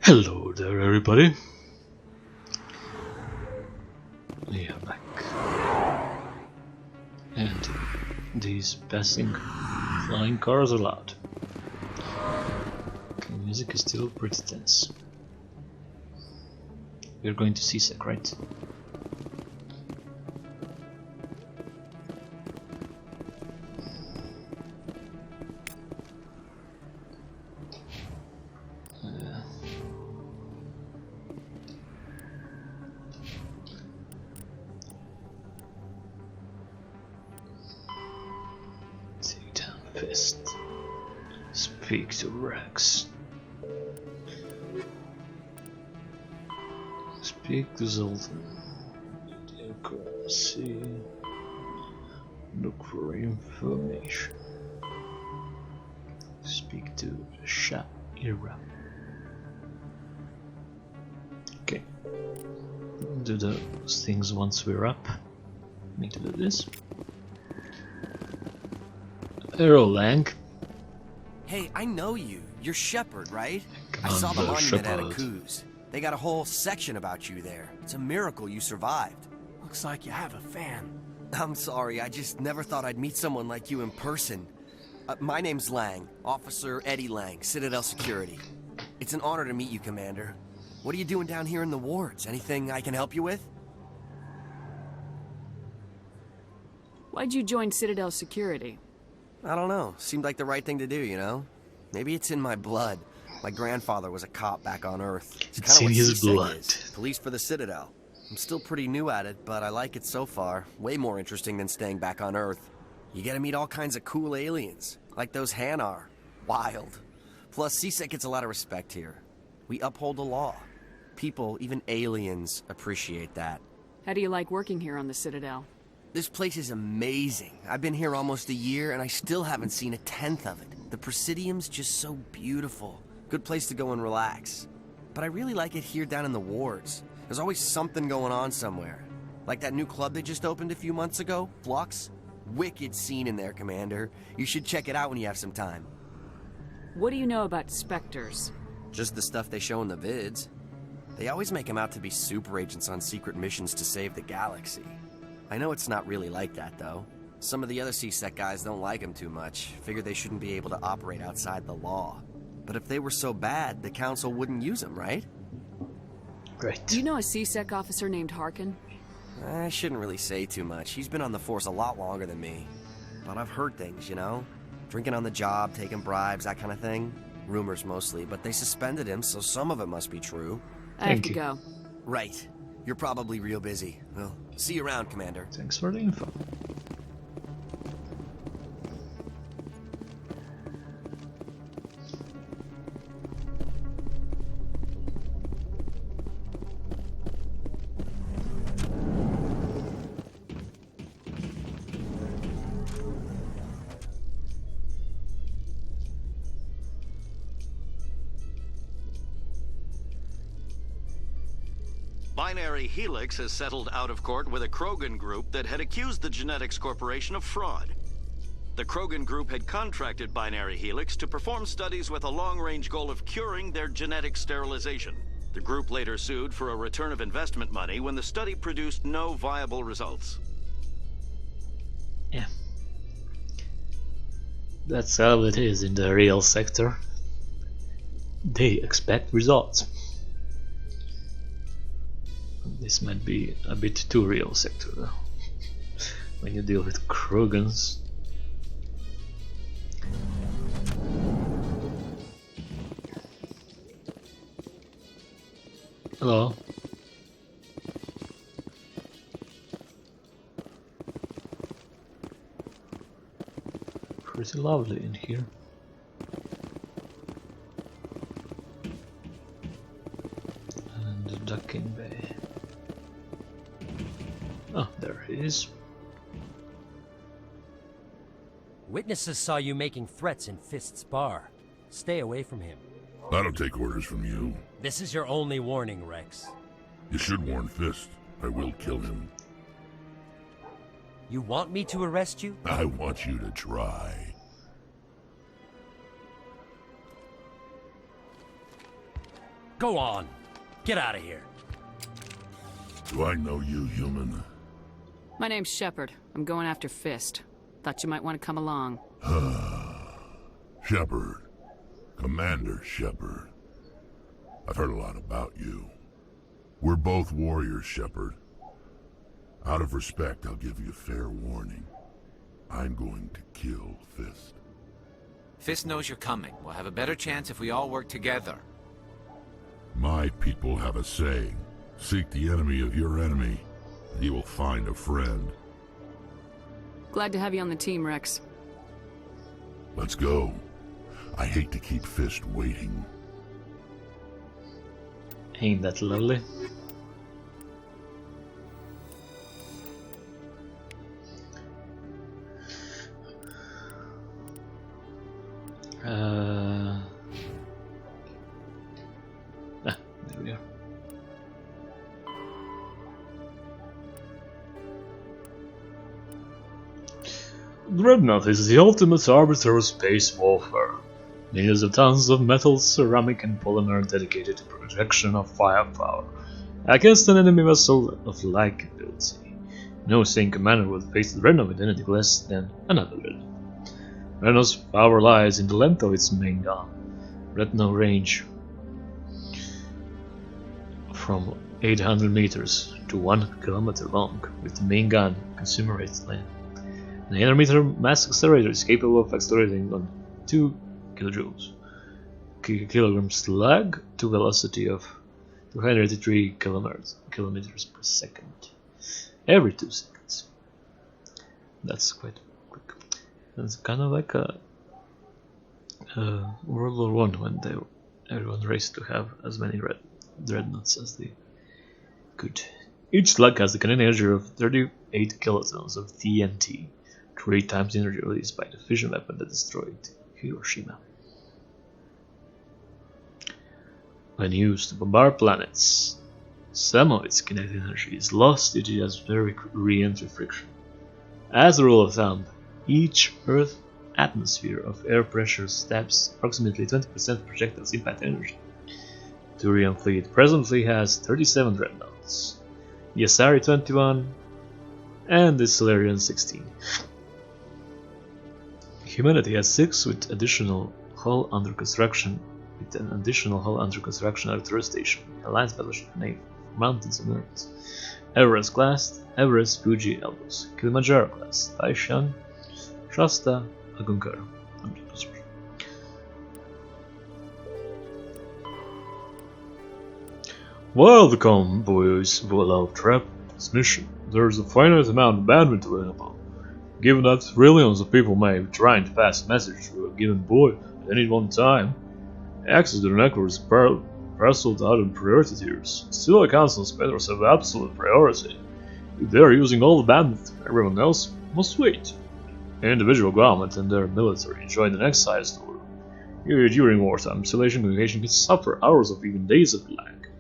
Hello there, everybody. We are back, and these passing flying cars are loud. Okay, music is still pretty tense. We're going to CSEC, right? Take down Fist. Speak to Rex. Speak to Zoltan. See. Look for information. Speak to Sha'ira. Okay. We'll do those things once we're up. Need to do this. Hello, Lang. Hey, I know you. You're Shepard, right? I Commander saw the monument at Shepard. Akuz. They got a whole section about you there. It's a miracle you survived. Looks like you have a fan. I'm sorry, I just never thought I'd meet someone like you in person. My name's Lang, Officer Eddie Lang, Citadel Security. It's an honor to meet you, Commander. What are you doing down here in the wards? Anything I can help you with? Why'd you join Citadel Security? I don't know. Seemed like the right thing to do, you know? Maybe it's in my blood. My grandfather was a cop back on Earth. It's It's kinda in what his CSEC blood. is. Police for the Citadel. I'm still pretty new at it, but I like it so far. Way more interesting than staying back on Earth. You get to meet all kinds of cool aliens, like those Hanar. Wild. Plus, CSEC gets a lot of respect here. We uphold the law. People, even aliens, appreciate that. How do you like working here on the Citadel? This place is amazing. I've been here almost a year, and I still haven't seen a tenth of it. The Presidium's just so beautiful. Good place to go and relax. But I really like it here down in the wards. There's always something going on somewhere. Like that new club they just opened a few months ago, Flux. Wicked scene in there, Commander. You should check it out when you have some time. What do you know about Spectres? Just the stuff they show in the vids. They always make them out to be super agents on secret missions to save the galaxy. I know it's not really like that, though. Some of the other CSEC guys don't like them too much. Figure they shouldn't be able to operate outside the law. But if they were so bad, the Council wouldn't use them, right? Great. Do you know a CSEC officer named Harkin? I shouldn't really say too much. He's been on the force a lot longer than me. But I've heard things, you know? Drinking on the job, taking bribes, that kind of thing. Rumors mostly, but they suspended him, so some of it must be true. I have Thank to you. go. Right. You're probably real busy. Well, see you around, Commander. Thanks for the info. Binary Helix has settled out of court with a Krogan group that had accused the Genetics Corporation of fraud. The Krogan group had contracted Binary Helix to perform studies with a long-range goal of curing their genetic sterilization. The group later sued for a return of investment money when the study produced no viable results. Yeah. That's how it is in the real sector. They expect results. This might be a bit too real sector though. When you deal with Krogans. Hello. Pretty lovely in here. And the docking bay. Oh, there it is. Witnesses saw you making threats in Fist's bar. Stay away from him. I don't take orders from you. This is your only warning, Rex. You should warn Fist. I will kill him. You want me to arrest you? I want you to try. Go on. Get out of here. Do I know you, human? My name's Shepard. I'm going after Fist. Thought you might want to come along. Shepard. Commander Shepard. I've heard a lot about you. We're both warriors, Shepard. Out of respect, I'll give you fair warning. I'm going to kill Fist. Fist knows you're coming. We'll have a better chance if we all work together. My people have a saying. Seek the enemy of your enemy, and you will find a friend. Glad to have you on the team, Rex. Let's go. I hate to keep Fist waiting. Ain't that lovely? There we are. Dreadnought is the ultimate arbiter of space warfare. Millions of tons of metal, ceramic and polymer dedicated to projection of firepower against an enemy vessel of like ability. No sane commander would face the Dreadnought with anything less than another Dreadnought. Dreadnought's power lies in the length of its main gun. Dreadnought range from 800 meters to 1 kilometer long, with the main gun consumer rate length. The 800 meter mass accelerator is capable of accelerating on 2 kilojoules kilograms slag to velocity of 283 kilometers per second every 2 seconds. That's quite quick. It's kind of like a World War I when everyone raced to have as many dreadnoughts as they could. Each slug has the kinetic energy of 38 kilotons of TNT, 3 times the energy released by the fission weapon that destroyed Hiroshima. When used to bombard planets, some of its kinetic energy is lost due to atmospheric re-entry friction. As a rule of thumb, each Earth atmosphere of air pressure stabs approximately 20% projectile's impact energy. The Turian fleet presently has 37 dreadnoughts, the Asari 21 and the Solarian 16. Humanity has 6 with an additional hull under construction at the Earth Station, Alliance battleship name Mountains of Earth, Everest class, Everest, Fuji, Elbrus, Kilimanjaro class, Taishan, Shasta, Agunkar. While the convoys will allow transmission, there is a finite amount of bandwidth available. Given that trillions of people may be trying to pass a message to a given buoy at any one time, access to the network is parceled out in priority tiers. Still, the Council inspectors have absolute priority. If they are using all the bandwidth, everyone else must wait. An individual government and their military enjoy the next size order. During wartime, installation communication can suffer hours or even days of lag.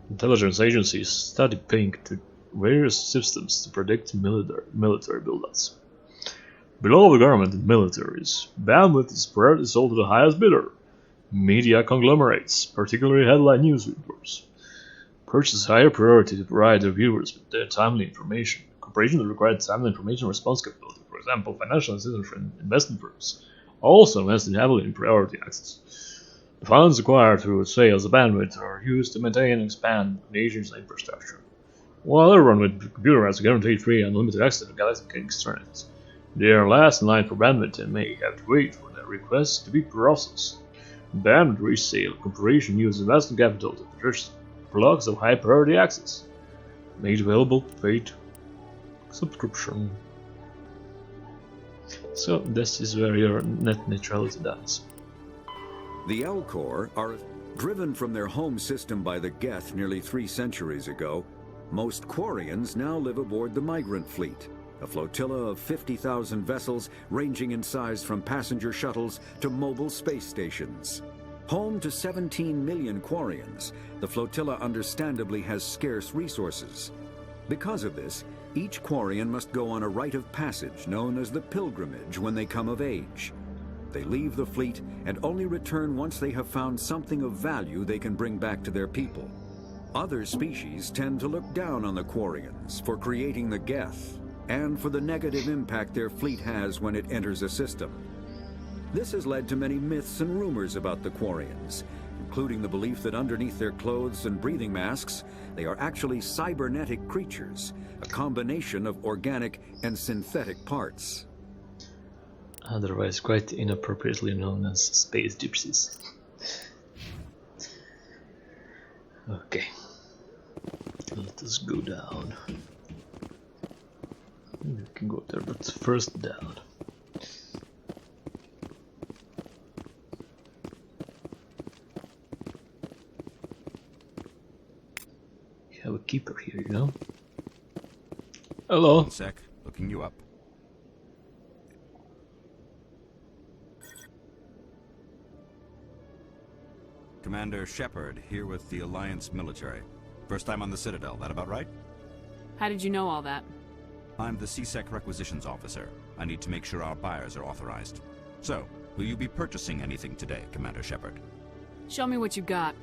Intelligence agencies study ping to various systems to predict military build-ups. Below the government and militaries, bandwidth is sold to the highest bidder. Media conglomerates, particularly headline news reports, purchase higher priority to provide their viewers with their timely information. Corporations that require timely information response capability, for example, financial institutions and investment firms, also invested heavily in priority access. The funds acquired through sales of bandwidth are used to maintain and expand nations' infrastructure. While everyone with computer has guaranteed free and unlimited access to galactic internet, they are last in line for bandwidth and may have to wait for their requests to be processed. Bandwidth resale corporation uses investment capital to purchase blocks of high priority access, made available paid subscription. So this is where your net neutrality dies. The Elcor are driven from their home system by the Geth nearly 3 centuries ago. Most Quarians now live aboard the Migrant Fleet, a flotilla of 50,000 vessels ranging in size from passenger shuttles to mobile space stations. Home to 17 million Quarians, the flotilla understandably has scarce resources. Because of this, each Quarian must go on a rite of passage known as the Pilgrimage when they come of age. They leave the fleet and only return once they have found something of value they can bring back to their people. Other species tend to look down on the Quarians for creating the Geth and for the negative impact their fleet has when it enters a system. This has led to many myths and rumors about the Quarians, including the belief that underneath their clothes and breathing masks, they are actually cybernetic creatures, a combination of organic and synthetic parts. Otherwise quite inappropriately known as space gypsies. Okay, let us go down. Maybe we can go there, but first down. We have a keeper here, you know? Hello! Sec, looking you up. Commander Shepard, here with the Alliance military. First time on the Citadel, that about right? How did you know all that? I'm the CSEC requisitions officer. I need to make sure our buyers are authorized. So, will you be purchasing anything today, Commander Shepard? Show me what you got.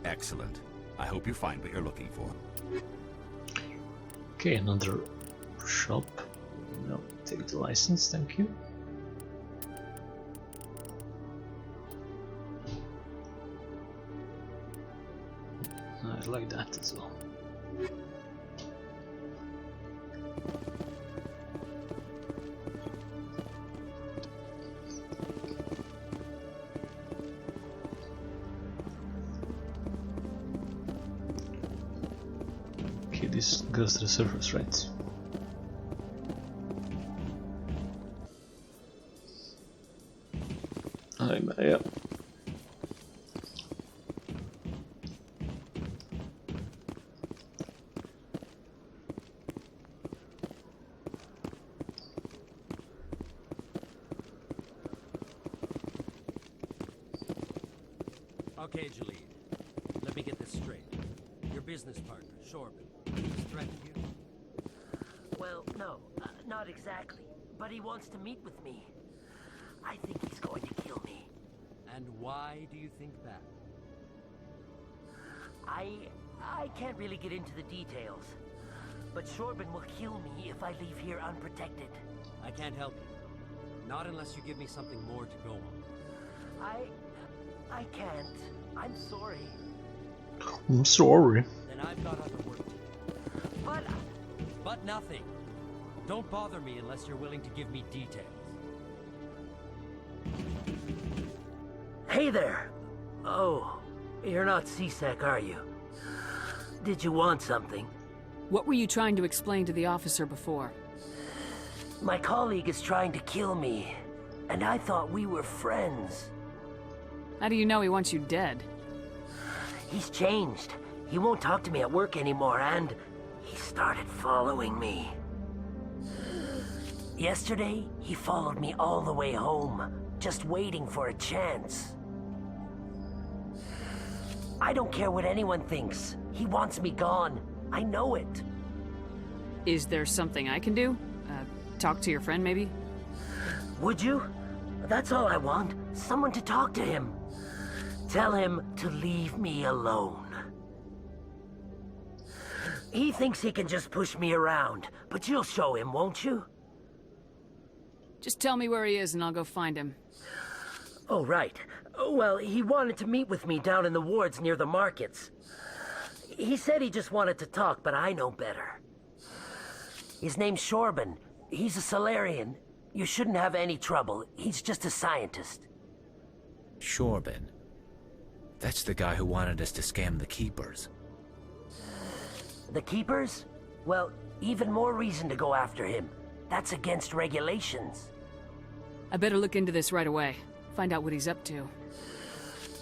Excellent. I hope you find what you're looking for. Okay, another shop. No, take the license, thank you. I like that as well. Okay, this goes to the surface, right? Yeah. Okay, Jalid. Let me get this straight. Your business partner, Shorban, he's threatened you? Well, no, not exactly. But he wants to meet with me. I think he's going to kill me. And why do you think that? I can't really get into the details. But Shorban will kill me if I leave here unprotected. I can't help you. Not unless you give me something more to go on. I can't. I'm sorry. I'm sorry. Then I've got other work to do. But nothing. Don't bother me unless you're willing to give me details. Hey there! Oh, you're not CSEC, are you? Did you want something? What were you trying to explain to the officer before? My colleague is trying to kill me, and I thought we were friends. How do you know he wants you dead? He's changed. He won't talk to me at work anymore, and he started following me. Yesterday, he followed me all the way home, just waiting for a chance. I don't care what anyone thinks. He wants me gone. I know it. Is there something I can do? Talk to your friend, maybe? Would you? That's all I want. Someone to talk to him. Tell him to leave me alone. He thinks he can just push me around, but you'll show him, won't you? Just tell me where he is and I'll go find him. Oh, right. Well, he wanted to meet with me down in the wards near the markets. He said he just wanted to talk, but I know better. His name's Shorban. He's a Salarian. You shouldn't have any trouble. He's just a scientist. Shorban. That's the guy who wanted us to scam the Keepers. The Keepers? Well, even more reason to go after him. That's against regulations. I better look into this right away. Find out what he's up to.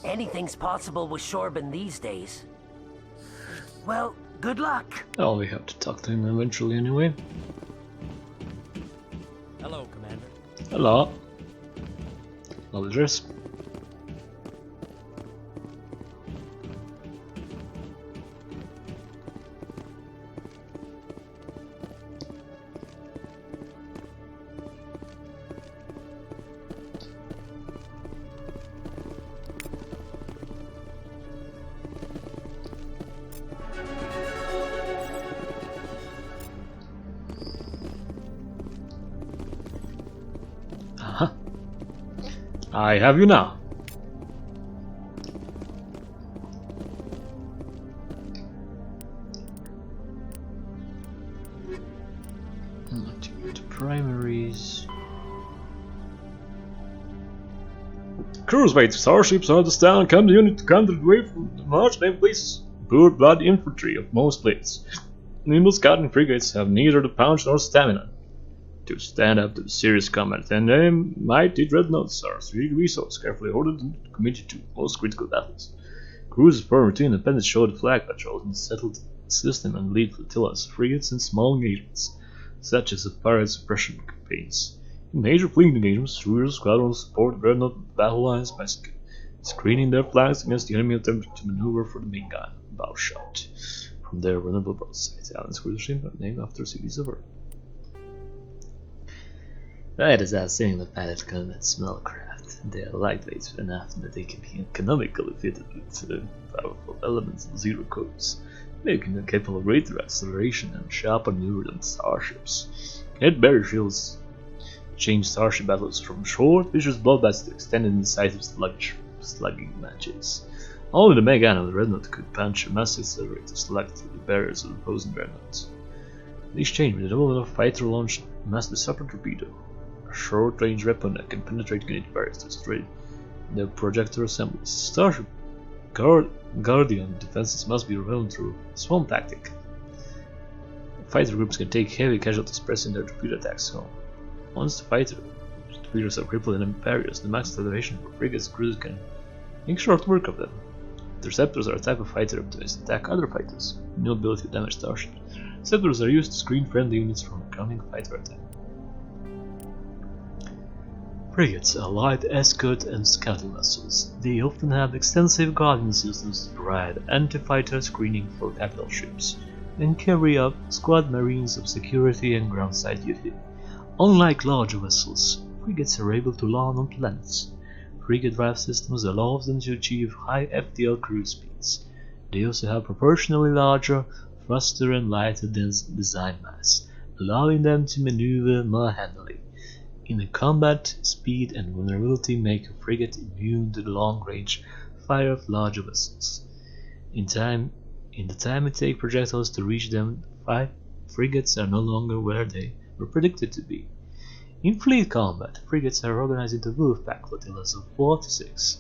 Anything's possible with Shorban these days. Well, good luck. Oh, we have to talk to him eventually anyway. Hello, Commander. Hello. Address. I have you now. Primaries. Crews wait starships on the stand. Come the unit to counter the way from the march name please. Poor blood infantry of most fleets. Nimble scouting frigates have neither the punch nor stamina to stand up to serious combat, and their mighty dreadnoughts are 3 resources carefully ordered and committed to most critical battles. Cruisers form to independent show the flag patrols in settled system and lead flotillas, frigates, and small engagements, such as the pirate suppression campaigns. In major fleet engagements, cruiser squadrons support the dreadnought battle lines by screening their flags against the enemy attempt to maneuver for the main gun, bow shot, from their vulnerable broadsides. Allen's cruiser ship are named after cities of Earth. Right as I was saying, the pilot combat small craft. They are lightweight enough that they can be economically fitted with powerful elements and zero codes, making them capable of greater acceleration and sharper maneuver than starships. Kinetic barrier shields change starship battles from short, vicious bloodbaths to extended incisive slugging matches. Only the mega gun of the Dreadnought could punch a massive accelerator slug through the barriers of opposing Dreadnoughts. These change with the development of fighter-launched mass disruptor torpedo, a short-range weapon that can penetrate kinetic barriers to destroy their projector assemblies. Starship Guardian defenses must be repelled through swarm tactic. Fighter groups can take heavy casualties pressing their torpedo attacks home. Once the fighter torpedoes are crippled in barriers, the max acceleration for frigates and cruisers can make short work of them. Interceptors are a type of fighter that attack other fighters, with no ability to damage starships. Interceptors are used to screen friendly units from a coming fighter attack. Frigates are light escort and scouting vessels. They often have extensive guarding systems to provide anti-fighter screening for capital ships, and carry out squad marines of security and groundside duty. Unlike larger vessels, frigates are able to land on planets. Frigate drive systems allow them to achieve high FTL cruise speeds. They also have proportionally larger, faster and lighter design mass, allowing them to maneuver more handily. In a combat, speed and vulnerability make a frigate immune to the long-range fire of larger vessels. In the time it takes projectiles to reach them, frigates are no longer where they were predicted to be. In fleet combat, frigates are organized into wolfpack flotillas of 4 to 6.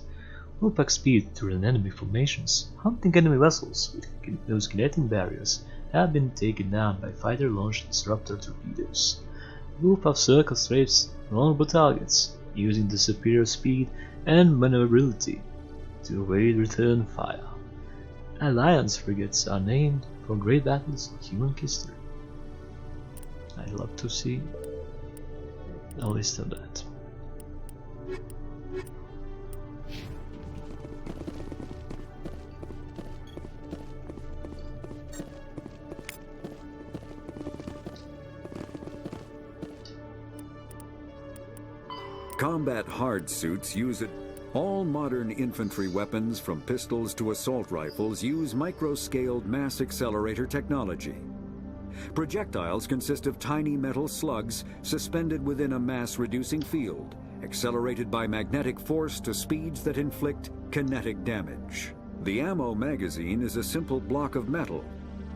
Wolfpack speed through enemy formations, hunting enemy vessels with those kinetic barriers have been taken down by fighter-launched disruptor torpedoes. Wolfpack circle strafes vulnerable targets, using the superior speed and maneuverability to evade return fire. Alliance frigates are named for great battles in human history. I'd love to see a list of that. Combat hard suits use it. All modern infantry weapons, from pistols to assault rifles, use micro-scaled mass accelerator technology. Projectiles consist of tiny metal slugs suspended within a mass-reducing field, accelerated by magnetic force to speeds that inflict kinetic damage. The ammo magazine is a simple block of metal.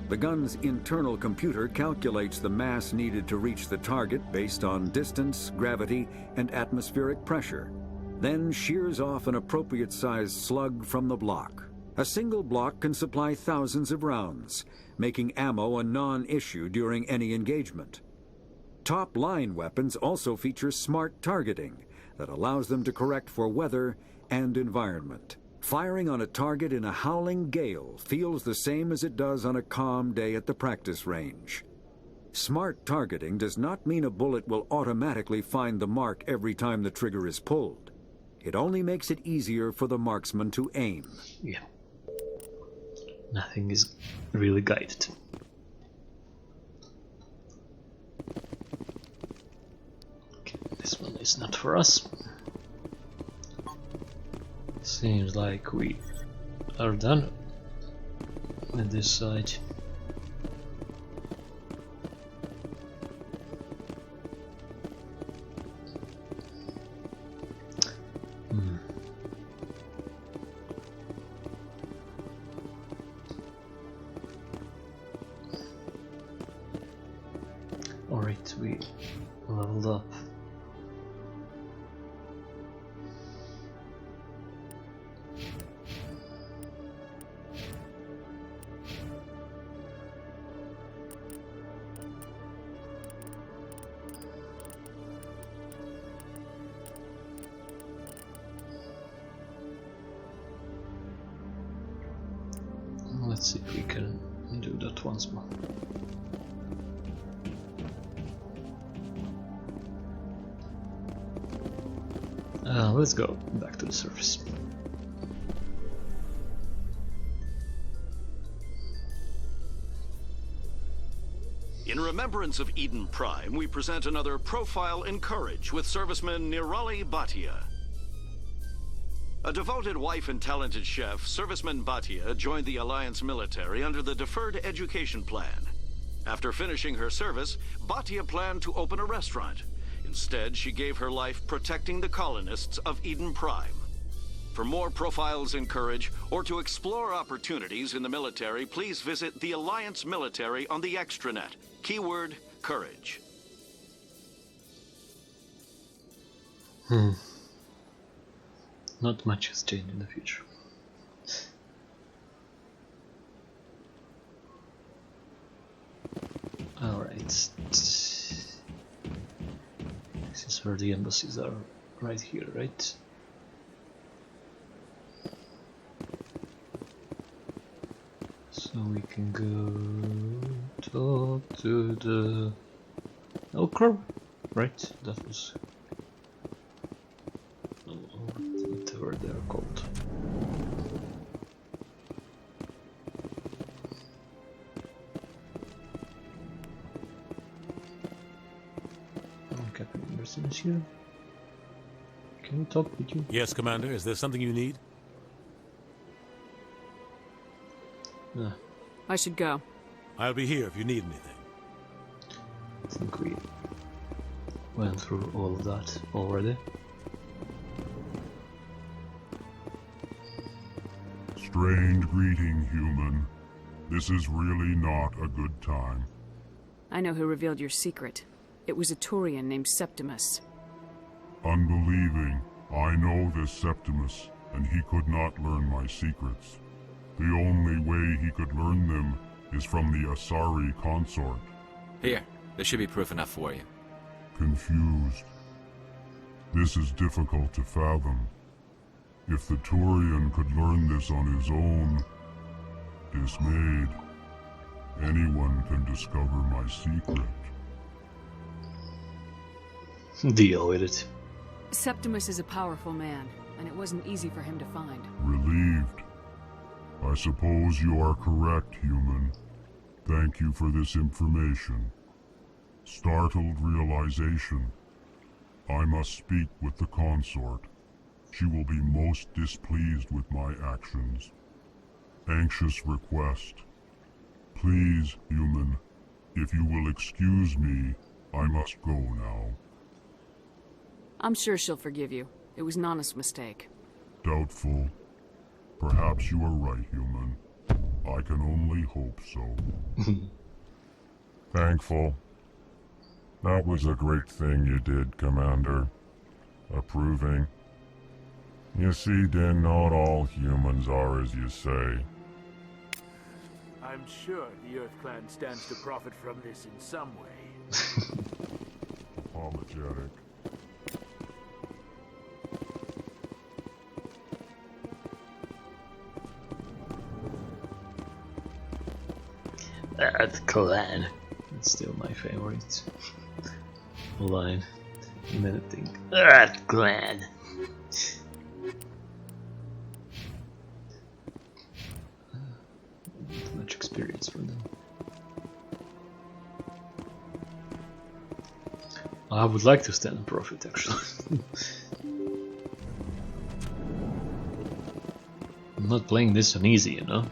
The gun's internal computer calculates the mass needed to reach the target based on distance, gravity, and atmospheric pressure, then shears off an appropriate-sized slug from the block. A single block can supply thousands of rounds, making ammo a non-issue during any engagement. Top-line weapons also feature smart targeting that allows them to correct for weather and environment. Firing on a target in a howling gale feels the same as it does on a calm day at the practice range. Smart targeting does not mean a bullet will automatically find the mark every time the trigger is pulled. It only makes it easier for the marksman to aim. Yeah. Nothing is really guided. Okay, this one is not for us. Seems like we are done with this side. Let's see if we can do that once more. Let's go back to the surface. In remembrance of Eden Prime, we present another profile in courage with serviceman Nirali Bhatia. A devoted wife and talented chef, serviceman Bhatia joined the Alliance military under the Deferred Education Plan. After finishing her service, Bhatia planned to open a restaurant. Instead, she gave her life protecting the colonists of Eden Prime. For more profiles in courage, or to explore opportunities in the military, please visit the Alliance Military on the extranet. Keyword, courage. Not much has changed in the future. Alright. This is where the embassies are, right here, right? So we can go talk to the Elcor, right? That was whatever they're called. Captain Anderson is here. Can we talk with you? Yes, Commander. Is there something you need? I should go. I'll be here if you need anything. I think we went through all of that already. Strange greeting, human. This is really not a good time. I know who revealed your secret. It was a Turian named Septimus. Unbelieving, I know this Septimus, and he could not learn my secrets. The only way he could learn them is from the Asari consort. Here, there should be proof enough for you. Confused. This is difficult to fathom. If the Turian could learn this on his own, dismayed, anyone can discover my secret. Deal with it. Septimus is a powerful man, and it wasn't easy for him to find. Relieved. I suppose you are correct, human. Thank you for this information. Startled realization. I must speak with the consort. She will be most displeased with my actions. Anxious request. Please, human, if you will excuse me, I must go now. I'm sure she'll forgive you. It was an honest mistake. Doubtful. Perhaps you are right, human. I can only hope so. Thankful. That was a great thing you did, Commander. Approving. You see, Din, not all humans are as you say. I'm sure the Earth Clan stands to profit from this in some way. Apologetic. Earth Clan. It's still my favorite line in anything. Earth Clan. Not much experience for them. I would like to stand in profit, actually. I'm not playing this on easy, you know.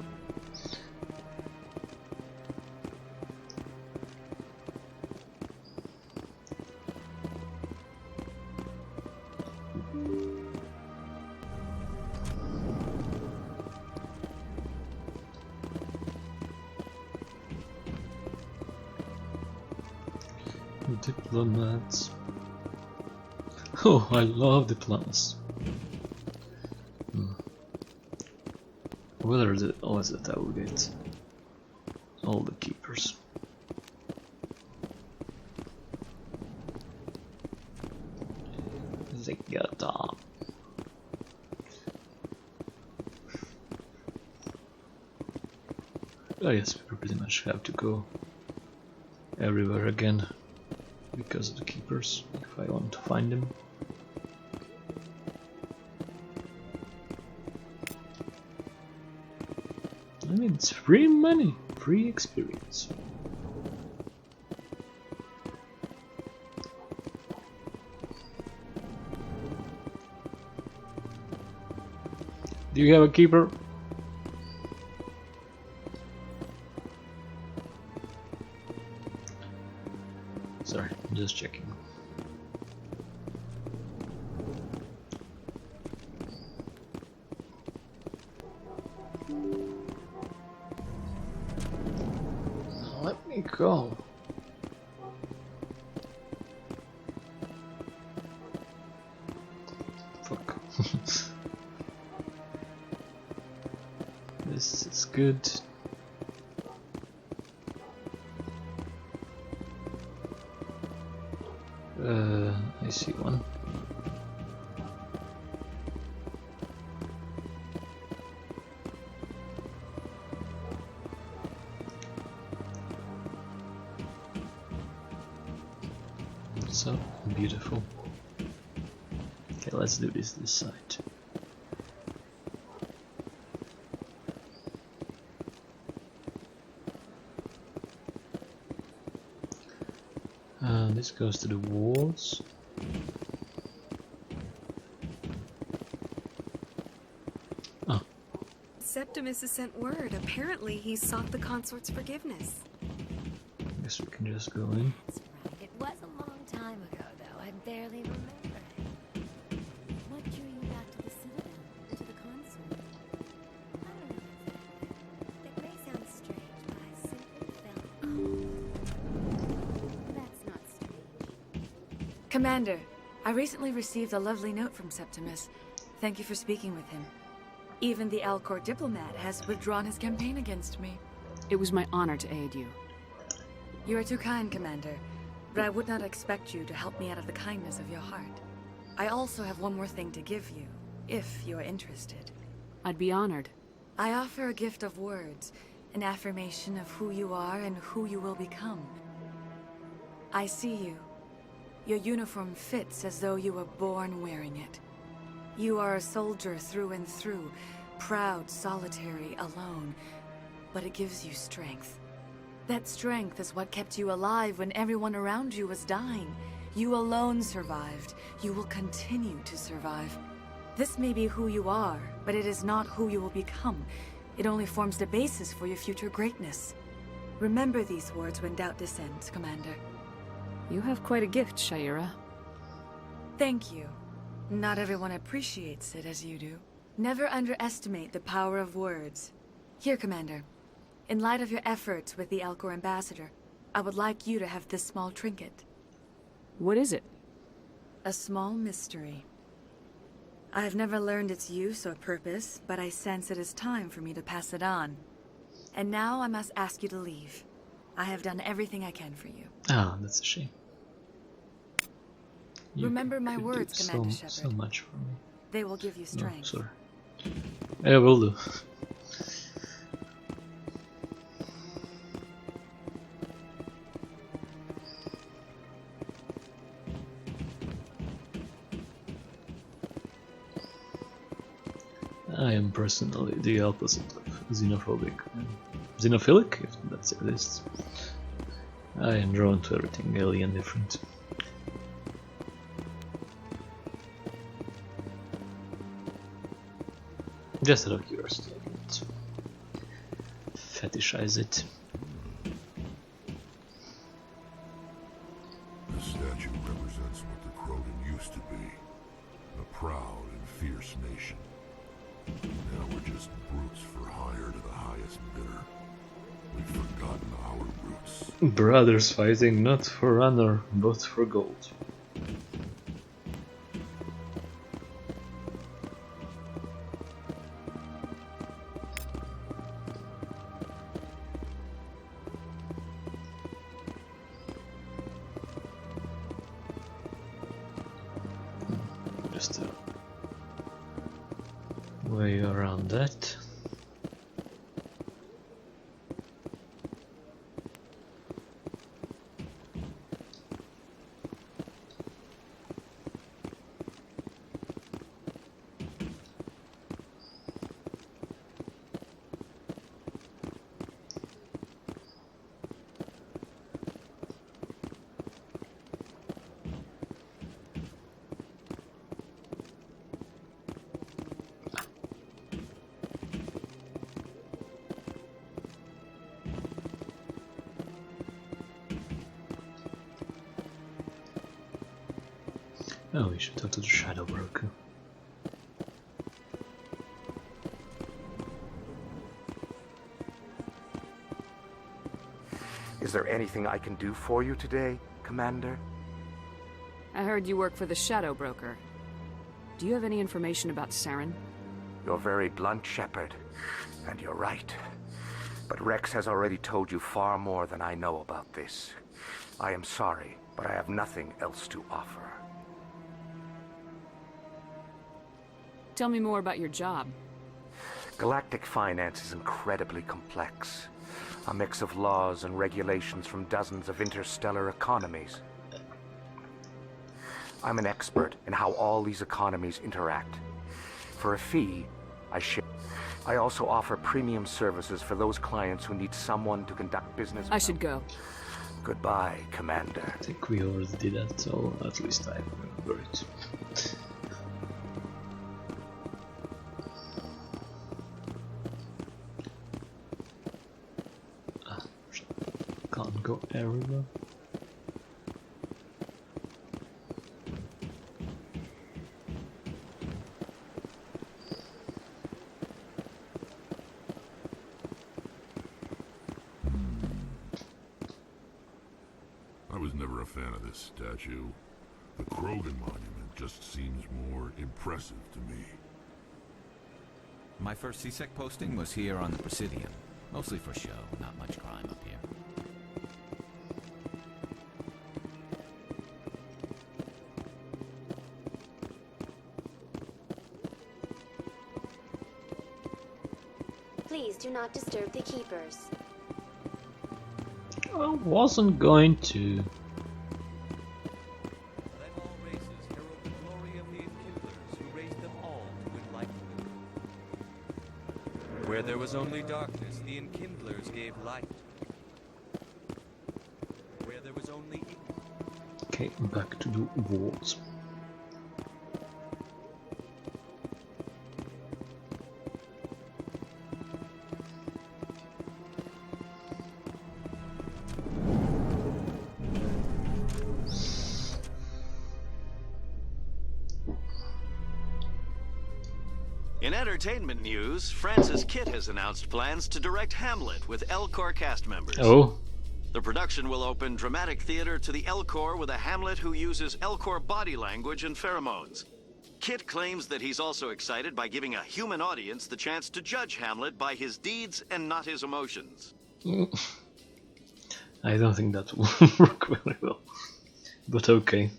Diplomats. Oh, I love diplomats. Whether the is that I will get all the keepers. Zegata. I guess we pretty much have to go everywhere again because of the keepers, if I want to find them. I mean, it's free money, free experience. Do you have a keeper? Sorry, I'm just checking. Let me go. Fuck. This is good. I see one. So beautiful. Okay, let's do this side. This goes to the walls. Oh. Septimus has sent word. Apparently, he sought the consort's forgiveness. I guess we can just go in. That's right. It was a long time ago, though. I barely remember it. What drew you back to the Citadel, to the consort? I don't know exactly. It may sound strange, but I simply felt cold. That's not strange. Commander, I recently received a lovely note from Septimus. Thank you for speaking with him. Even the Alcor diplomat has withdrawn his campaign against me. It was my honor to aid you. You are too kind, Commander, but I would not expect you to help me out of the kindness of your heart. I also have one more thing to give you, if you are interested. I'd be honored. I offer a gift of words, an affirmation of who you are and who you will become. I see you. Your uniform fits as though you were born wearing it. You are a soldier through and through, proud, solitary, alone, but it gives you strength. That strength is what kept you alive when everyone around you was dying. You alone survived. You will continue to survive. This may be who you are, but it is not who you will become. It only forms the basis for your future greatness. Remember these words when doubt descends, Commander. You have quite a gift, Sha'ira. Thank you. Not everyone appreciates it as you do. Never underestimate the power of words. Here, Commander. In light of your efforts with the Alcor ambassador, I would like you to have this small trinket. What is it? A small mystery. I have never learned its use or purpose, but I sense it is time for me to pass it on. And now I must ask you to leave. I have done everything I can for you. Ah, that's a shame. Remember my words, Commander Shepard. So much for me. They will give you strength. No, sorry. Yeah, will do. I am personally the opposite of xenophobic. Xenophilic, if that's it is. I am drawn to everything alien different. Just out of curiosity, I don't fetishize it. The statue represents what the Krogan used to be. A proud and fierce nation. Now we're just brutes for hire to the highest bidder. We've forgotten our roots. Brothers fighting not for honor, but for gold. Just a way around that. Oh, we should talk to the Shadow Broker. Is there anything I can do for you today, Commander? I heard you work for the Shadow Broker. Do you have any information about Saren? You're very blunt, Shepard. And you're right. But Rex has already told you far more than I know about this. I am sorry, but I have nothing else to offer. Tell me more about your job. Galactic finance is incredibly complex. A mix of laws and regulations from dozens of interstellar economies. I'm an expert in how all these economies interact. For a fee, I also offer premium services for those clients who need someone to conduct business. I should go. Goodbye, Commander. I think we already did that, so at least I remember it. Can't go everywhere. I was never a fan of this statue. The Krogan monument just seems more impressive to me. My first CSEC posting was here on the Presidium. Mostly for show, not much crime up here. Please do not disturb the keepers. I wasn't going to. Let all races herald the glory of the Enkindlers who raised them all to enlightenment. Where there was only darkness, the Enkindlers gave light. Where there was only Okay, back to the wards. In entertainment news, Francis Kitt has announced plans to direct Hamlet with Elcor cast members. Oh. The production will open dramatic theater to the Elcor with a Hamlet who uses Elcor body language and pheromones. Kitt claims that he's also excited by giving a human audience the chance to judge Hamlet by his deeds and not his emotions. I don't think that will work very well, but okay.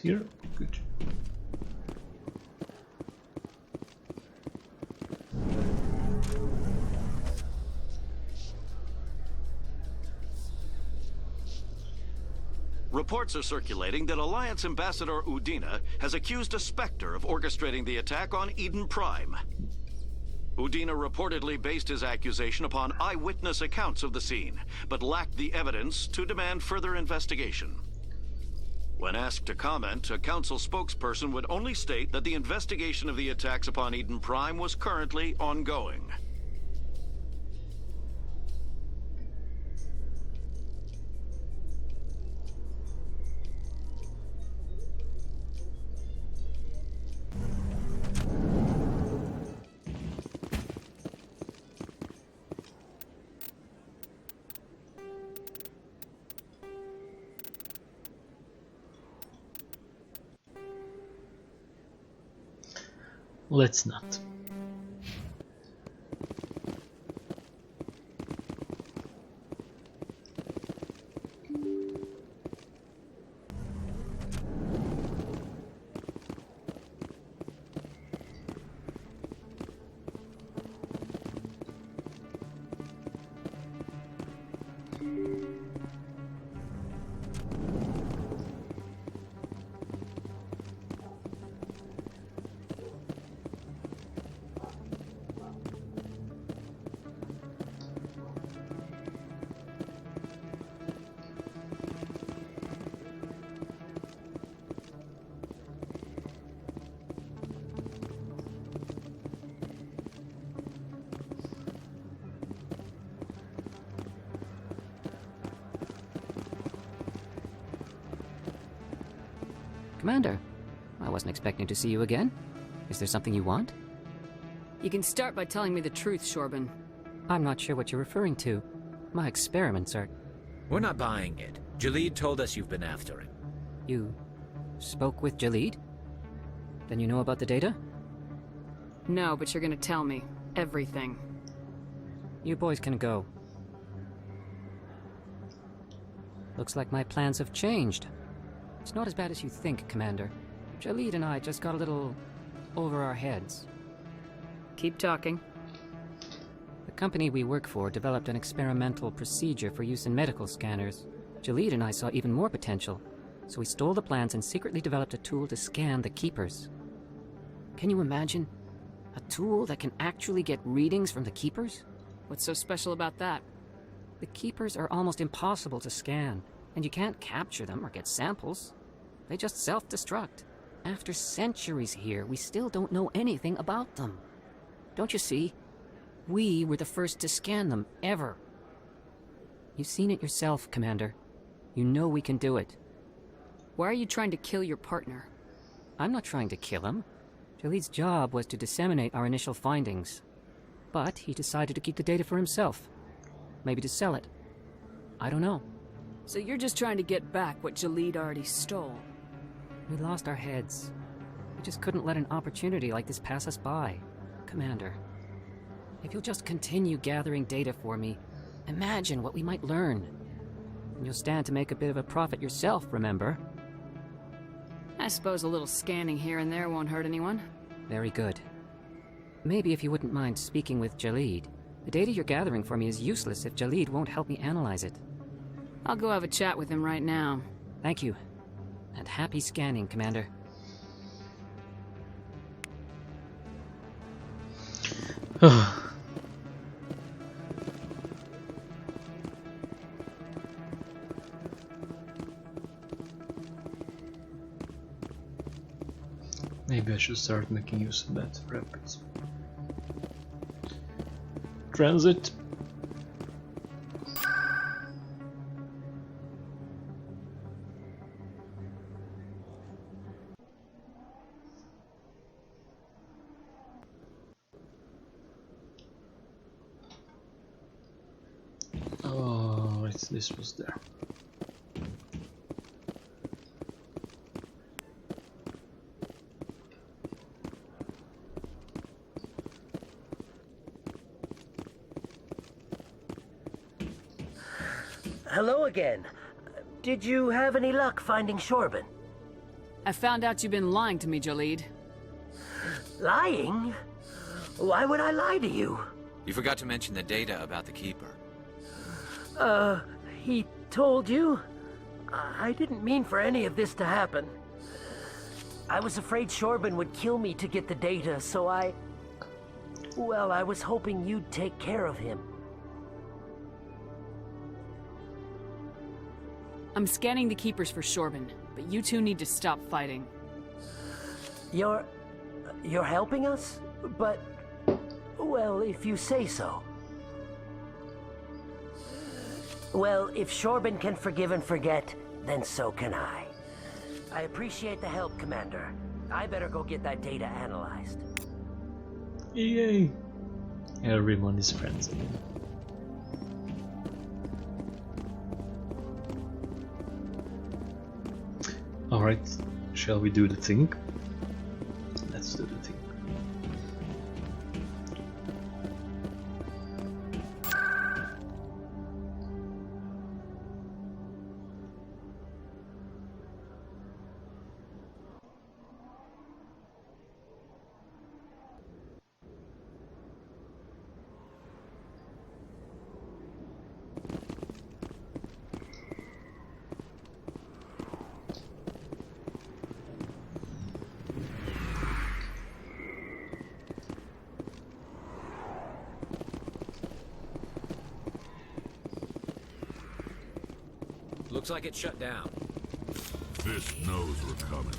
Here, good. Reports are circulating that Alliance Ambassador Udina has accused a Spectre of orchestrating the attack on Eden Prime. Udina reportedly based his accusation upon eyewitness accounts of the scene, but lacked the evidence to demand further investigation. When asked to comment, a council spokesperson would only state that the investigation of the attacks upon Eden Prime was currently ongoing. Let's not. Commander, I wasn't expecting to see you again. Is there something you want? You can start by telling me the truth, Shorben. I'm not sure what you're referring to. My experiments are... We're not buying it. Jalid told us you've been after him. You spoke with Jalid? Then you know about the data? No, but you're gonna tell me. Everything. You boys can go. Looks like my plans have changed. It's not as bad as you think, Commander. Jalid and I just got a little over our heads. Keep talking. The company we work for developed an experimental procedure for use in medical scanners. Jalid and I saw even more potential, so we stole the plans and secretly developed a tool to scan the Keepers. Can you imagine? A tool that can actually get readings from the Keepers? What's so special about that? The Keepers are almost impossible to scan, and you can't capture them or get samples. They just self-destruct. After centuries here, we still don't know anything about them. Don't you see? We were the first to scan them, ever. You've seen it yourself, Commander. You know we can do it. Why are you trying to kill your partner? I'm not trying to kill him. Jalid's job was to disseminate our initial findings. But he decided to keep the data for himself. Maybe to sell it. I don't know. So you're just trying to get back what Jalid already stole? We lost our heads. We just couldn't let an opportunity like this pass us by. Commander, if you'll just continue gathering data for me, imagine what we might learn. And you'll stand to make a bit of a profit yourself, remember? I suppose a little scanning here and there won't hurt anyone. Very good. Maybe if you wouldn't mind speaking with Jalid. The data you're gathering for me is useless if Jalid won't help me analyze it. I'll go have a chat with him right now. Thank you. And happy scanning, Commander. Maybe I should start making use of that rapids. Transit. Oh, this was there. Hello again. Did you have any luck finding Shorben? I found out you've been lying to me, Jalid. Lying? Why would I lie to you? You forgot to mention the data about the Keeper. He told you? I didn't mean for any of this to happen. I was afraid Shorben would kill me to get the data, so well, I was hoping you'd take care of him. I'm scanning the Keepers for Shorben, but you two need to stop fighting. You're helping us? But, well, if you say so. Well, if Shorben can forgive and forget, then so can I. I appreciate the help, Commander. I better go get that data analyzed. Yay! Everyone is friends again. Alright, shall we do the thing? Let's do the thing. Looks like it's shut down. This knows we're coming.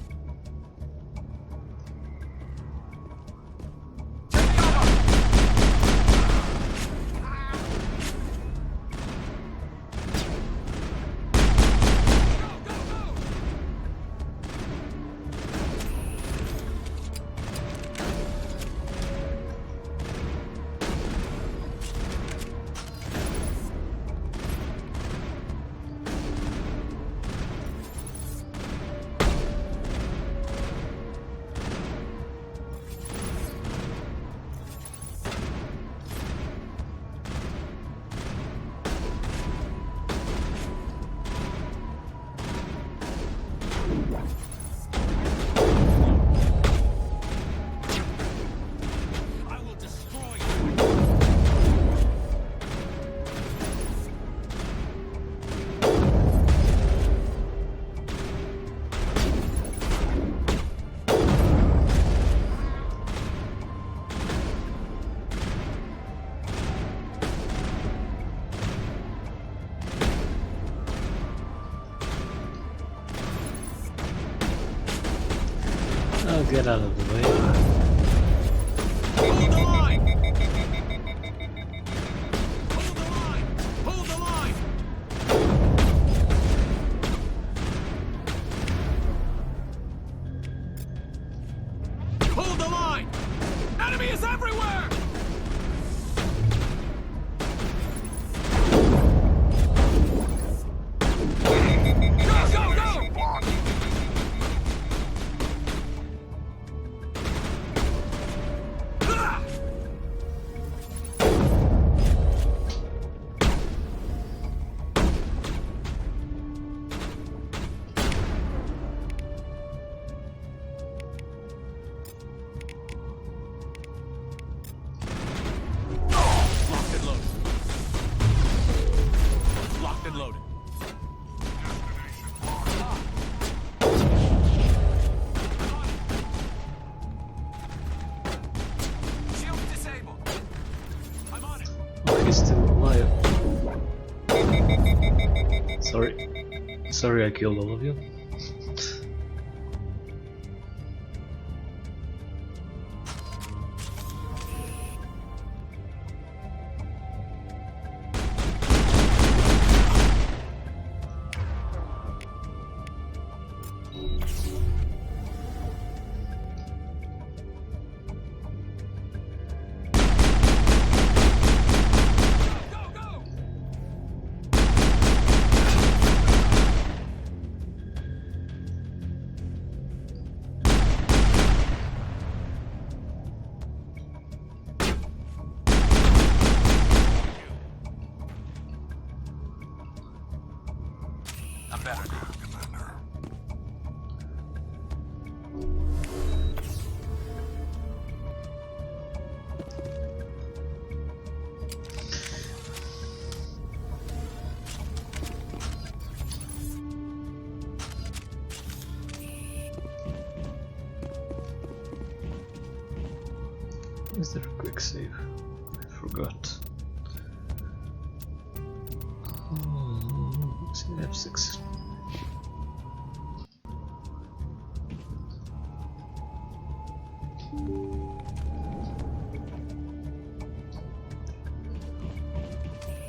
Get out of the way. Hold the line! Hold the line! Hold the line! Hold the line! Enemy is everywhere! Go, go, go! Locked and loaded. Shield disabled. I'm on it. Oh, he's still alive. Sorry I killed all of you. I'm better now, Commander. Is there a quick save? I forgot. F6.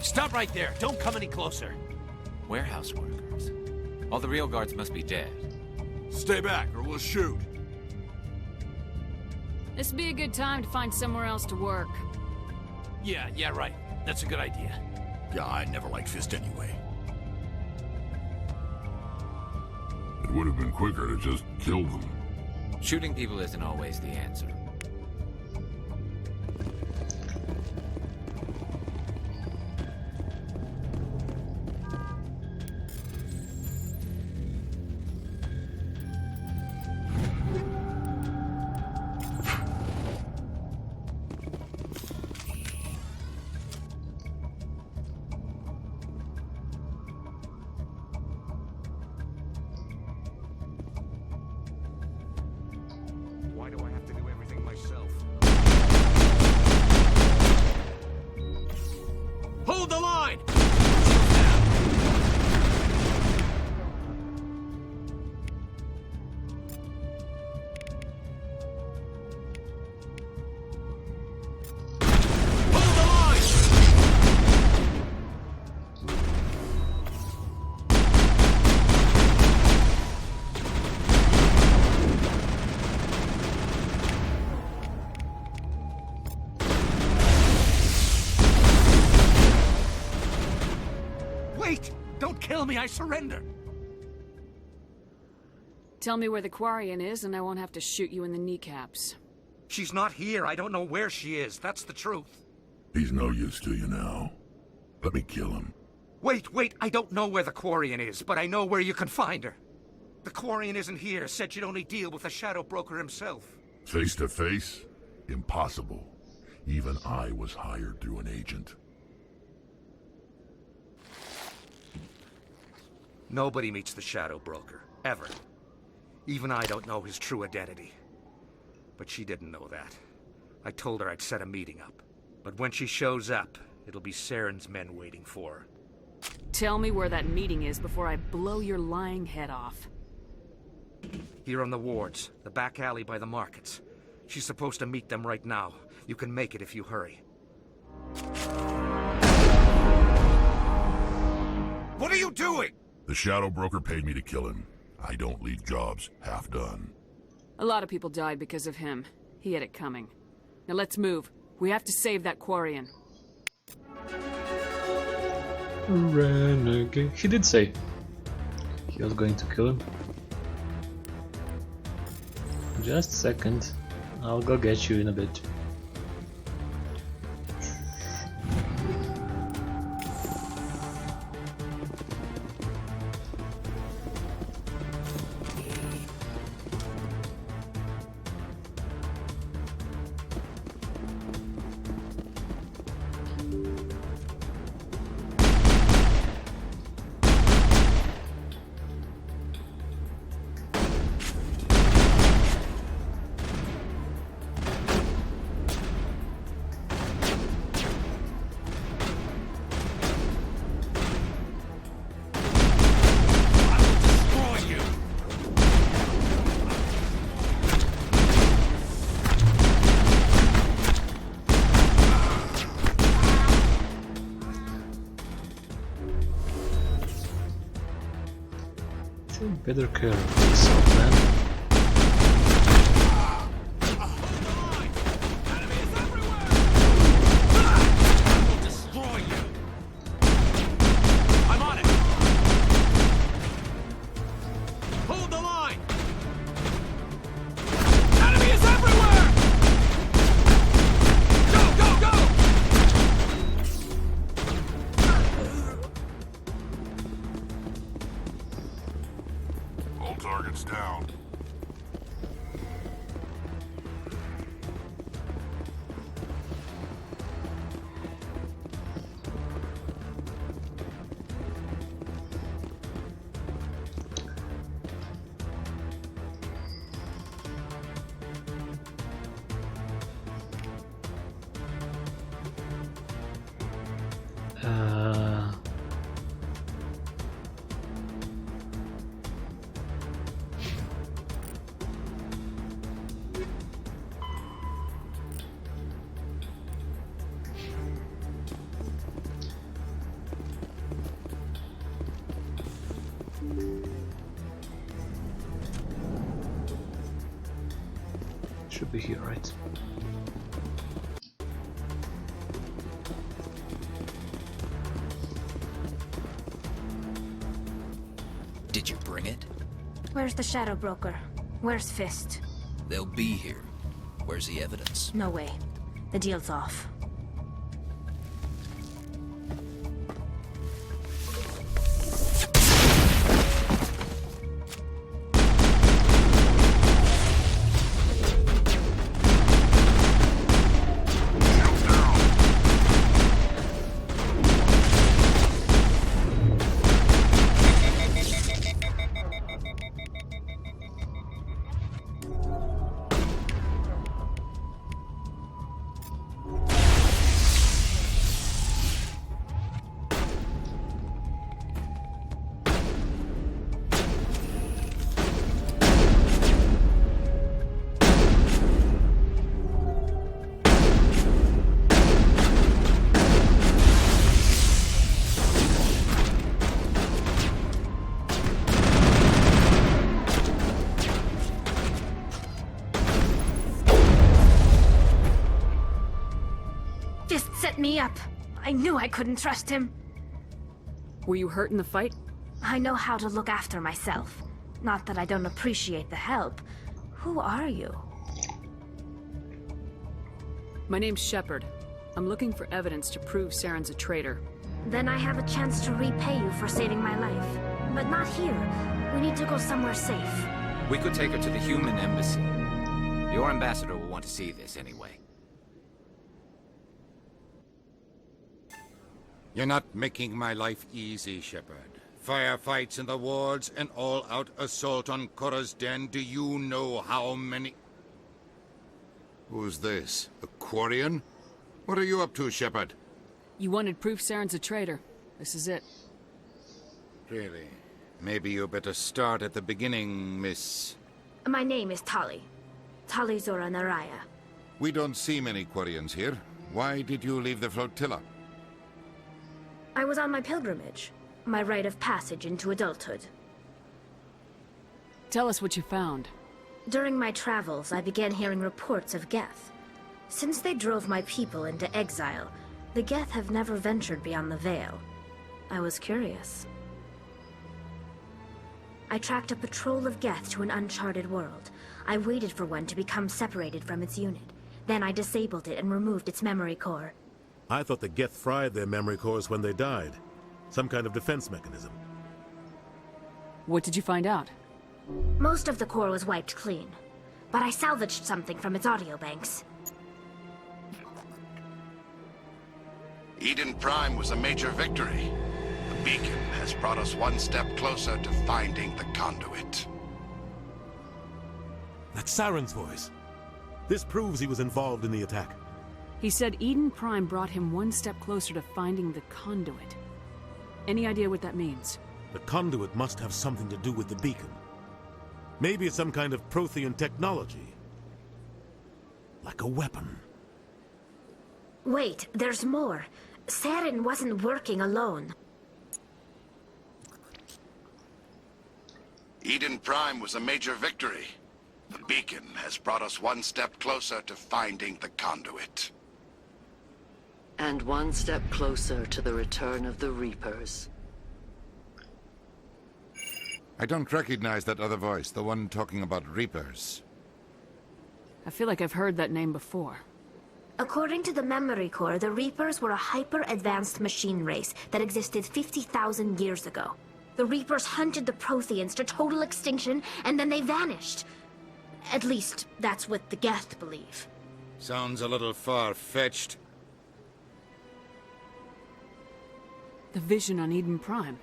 Stop right there. Don't come any closer. Warehouse workers. All the real guards must be dead. Stay back or we'll shoot. This'd be a good time to find somewhere else to work. Yeah, right. That's a good idea. Yeah, I never liked Fist anyway. It would have been quicker to just kill them. Shooting people isn't always the answer. Why do I have to do everything myself? Hold the line! Wait! Don't kill me, I surrender! Tell me where the Quarian is and I won't have to shoot you in the kneecaps. She's not here. I don't know where she is. That's the truth. He's no use to you now. Let me kill him. Wait. I don't know where the Quarian is, but I know where you can find her. The Quarian isn't here. Said she'd only deal with the Shadow Broker himself. Face to face? Impossible. Even I was hired through an agent. Nobody meets the Shadow Broker. Ever. Even I don't know his true identity. But she didn't know that. I told her I'd set a meeting up. But when she shows up, it'll be Saren's men waiting for her. Tell me where that meeting is before I blow your lying head off. Here on the wards, the back alley by the markets. She's supposed to meet them right now. You can make it if you hurry. What are you doing? The Shadow Broker paid me to kill him. I don't leave jobs half done. A lot of people died because of him. He had it coming. Now let's move. We have to save that Quarian. Renegade. He did say he was going to kill him. Just a second. I'll go get you in a bit. Better care of yourself, man. Targets down. Should be here, right? Did you bring it? Where's the Shadow Broker? Where's Fist? They'll be here. Where's the evidence? No way. The deal's off. Set me up. I knew I couldn't trust him. Were you hurt in the fight? I know how to look after myself. Not that I don't appreciate the help. Who are you? My name's Shepard. I'm looking for evidence to prove Saren's a traitor. Then I have a chance to repay you for saving my life. But not here. We need to go somewhere safe. We could take her to the human embassy. Your ambassador will want to see this anyway. You're not making my life easy, Shepard. Firefights in the wards, an all-out assault on Korra's den. Do you know how many... Who's this? A Quarian? What are you up to, Shepard? You wanted proof Saren's a traitor. This is it. Really? Maybe you better start at the beginning, miss. My name is Tali. Tali Zora Naraya. We don't see many Quarians here. Why did you leave the flotilla? I was on my pilgrimage. My rite of passage into adulthood. Tell us what you found. During my travels, I began hearing reports of Geth. Since they drove my people into exile, the Geth have never ventured beyond the Veil. I was curious. I tracked a patrol of Geth to an uncharted world. I waited for one to become separated from its unit. Then I disabled it and removed its memory core. I thought the Geth fried their memory cores when they died. Some kind of defense mechanism. What did you find out? Most of the core was wiped clean, but I salvaged something from its audio banks. Eden Prime was a major victory. The beacon has brought us one step closer to finding the conduit. That's Saren's voice. This proves he was involved in the attack. He said Eden Prime brought him one step closer to finding the conduit. Any idea what that means? The conduit must have something to do with the beacon. Maybe it's some kind of Prothean technology. Like a weapon. Wait, there's more. Saren wasn't working alone. Eden Prime was a major victory. The beacon has brought us one step closer to finding the conduit. And one step closer to the return of the Reapers. I don't recognize that other voice, the one talking about Reapers. I feel like I've heard that name before. According to the memory core, the Reapers were a hyper-advanced machine race that existed 50,000 years ago. The Reapers hunted the Protheans to total extinction, and then they vanished. At least, that's what the Geth believe. Sounds a little far-fetched. The vision on Eden Prime.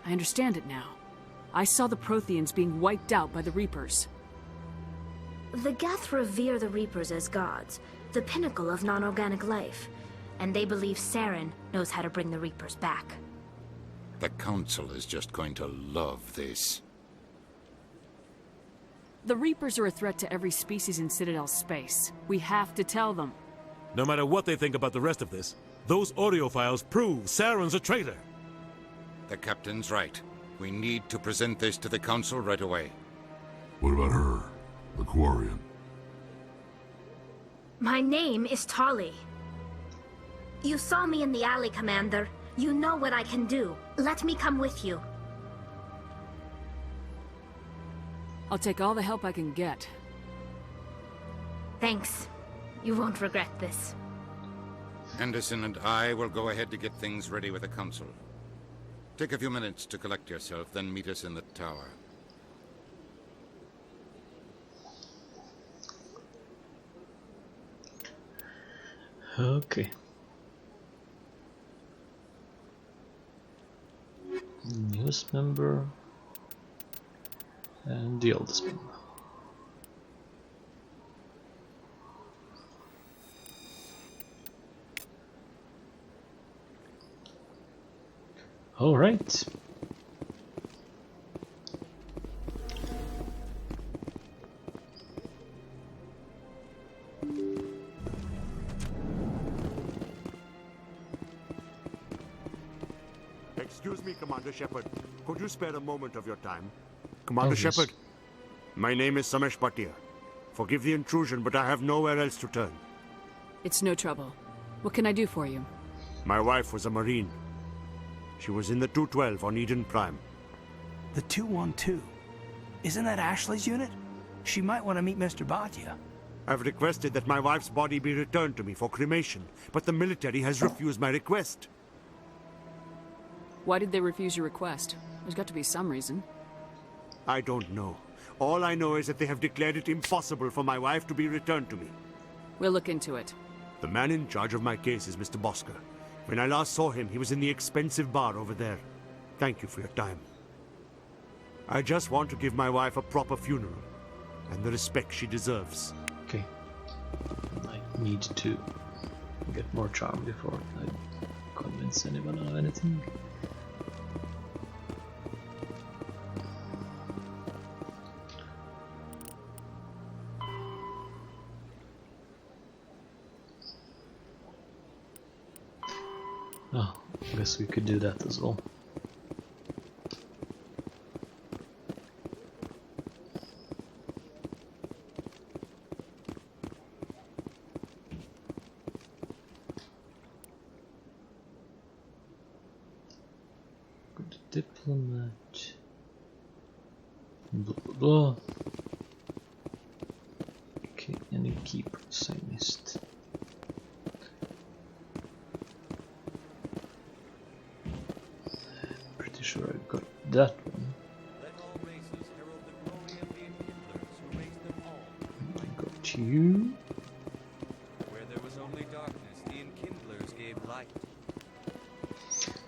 I understand it now. I saw the Protheans being wiped out by the Reapers. The Geth revere the Reapers as gods, the pinnacle of non-organic life. And they believe Saren knows how to bring the Reapers back. The Council is just going to love this. The Reapers are a threat to every species in Citadel space. We have to tell them. No matter what they think about the rest of this, those audio files prove Saren's a traitor. The Captain's right. We need to present this to the Council right away. What about her? The Quarian? My name is Tali. You saw me in the alley, Commander. You know what I can do. Let me come with you. I'll take all the help I can get. Thanks. You won't regret this. Anderson and I will go ahead to get things ready with the Council. Take a few minutes to collect yourself, then meet us in the tower. Okay. Newest member and the oldest member. All right. Excuse me, Commander Shepard. Could you spare a moment of your time? Commander yes. Shepard, my name is Samesh Bhatia. Forgive the intrusion, but I have nowhere else to turn. It's no trouble. What can I do for you? My wife was a Marine. She was in the 212 on Eden Prime. The 212? Isn't that Ashley's unit? She might want to meet Mr. Bhatia. I've requested that my wife's body be returned to me for cremation, but the military has refused my request. Why did they refuse your request? There's got to be some reason. I don't know. All I know is that they have declared it impossible for my wife to be returned to me. We'll look into it. The man in charge of my case is Mr. Bosker. When I last saw him, he was in the expensive bar over there. Thank you for your time. I just want to give my wife a proper funeral, and the respect she deserves. Okay. I need to get more charm before I convince anyone of anything. Oh, I guess we could do that as well. Good diplomat. Blah blah blah. Okay, any keepers I missed. Pretty sure I got that one. I got you. Where there was only darkness, the Enkindlers gave light.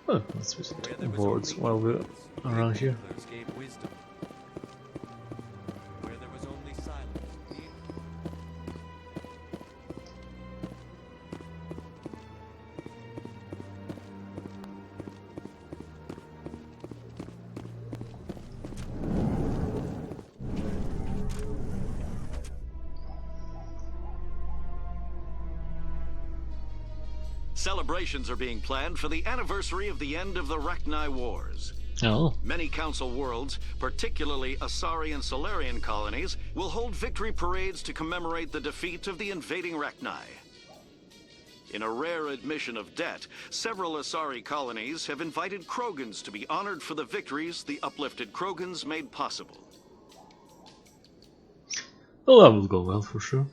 Oh, let's visit the boards while we're around here. Gave wisdom. Where there was only silence, the Celebrations are being planned for the anniversary of the end of the Rachni Wars. Oh. Many Council worlds, particularly Asari and Solarian colonies, will hold victory parades to commemorate the defeat of the invading Rachni. In a rare admission of debt, several Asari colonies have invited Krogans to be honored for the victories the uplifted Krogans made possible. Well, that will go well for sure.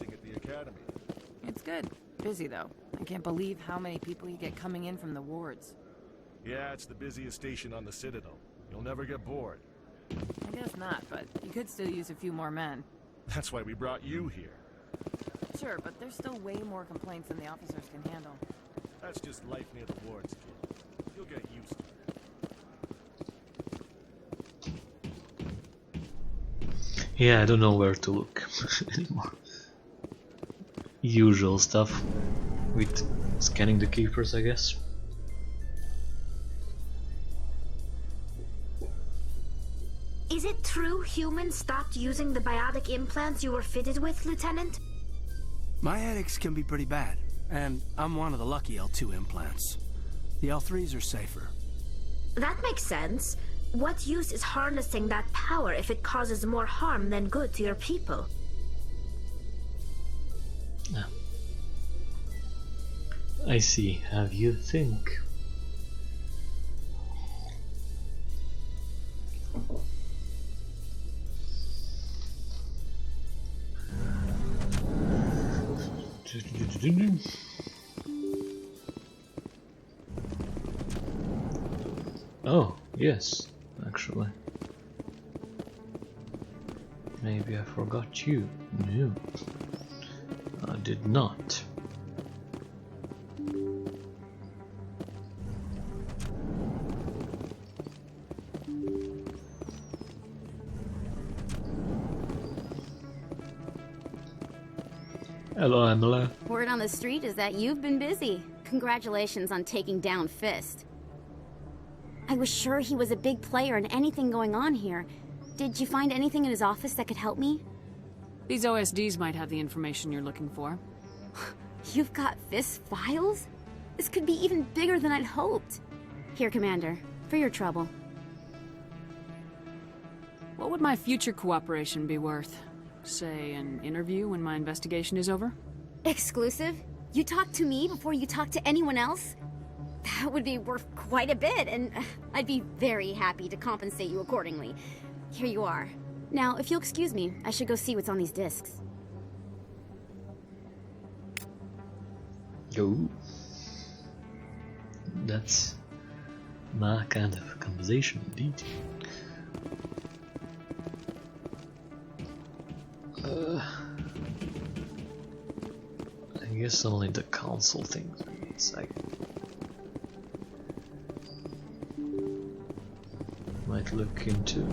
At the academy. It's good. Busy though. I can't believe how many people you get coming in from the wards. Yeah, it's the busiest station on the Citadel. You'll never get bored. I guess not, but you could still use a few more men. That's why we brought you here. Sure, but there's still way more complaints than the officers can handle. That's just life near the wards, kid. You'll get used to it. Yeah, I don't know where to look anymore. Usual stuff with scanning the keepers, I guess. Is it true humans stopped using the biotic implants you were fitted with, Lieutenant? My headaches can be pretty bad, and I'm one of the lucky L2 implants. The L3s are safer. That makes sense. What use is harnessing that power if it causes more harm than good to your people? Yeah. I see. Have you think? Oh, yes, actually. Maybe I forgot you. No, I did not. Hello, Emily. Word on the street is that you've been busy. Congratulations on taking down Fist. I was sure he was a big player in anything going on here. Did you find anything in his office that could help me? These OSDs might have the information you're looking for. You've got Fist's files? This could be even bigger than I'd hoped. Here, Commander, for your trouble. What would my future cooperation be worth? Say, an interview when my investigation is over? Exclusive? You talk to me before you talk to anyone else? That would be worth quite a bit, and I'd be very happy to compensate you accordingly. Here you are. Now, if you'll excuse me, I should go see what's on these discs. Ooh. That's my kind of conversation, indeed. I guess only the console things are inside. Might look into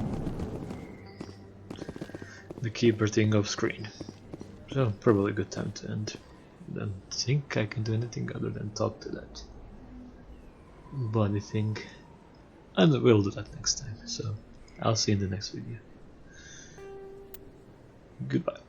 the keeper thing off screen. So probably a good time to end. don't think I can do anything other than talk to that body thing, and we'll do that next time. So I'll see you in the next video. Goodbye.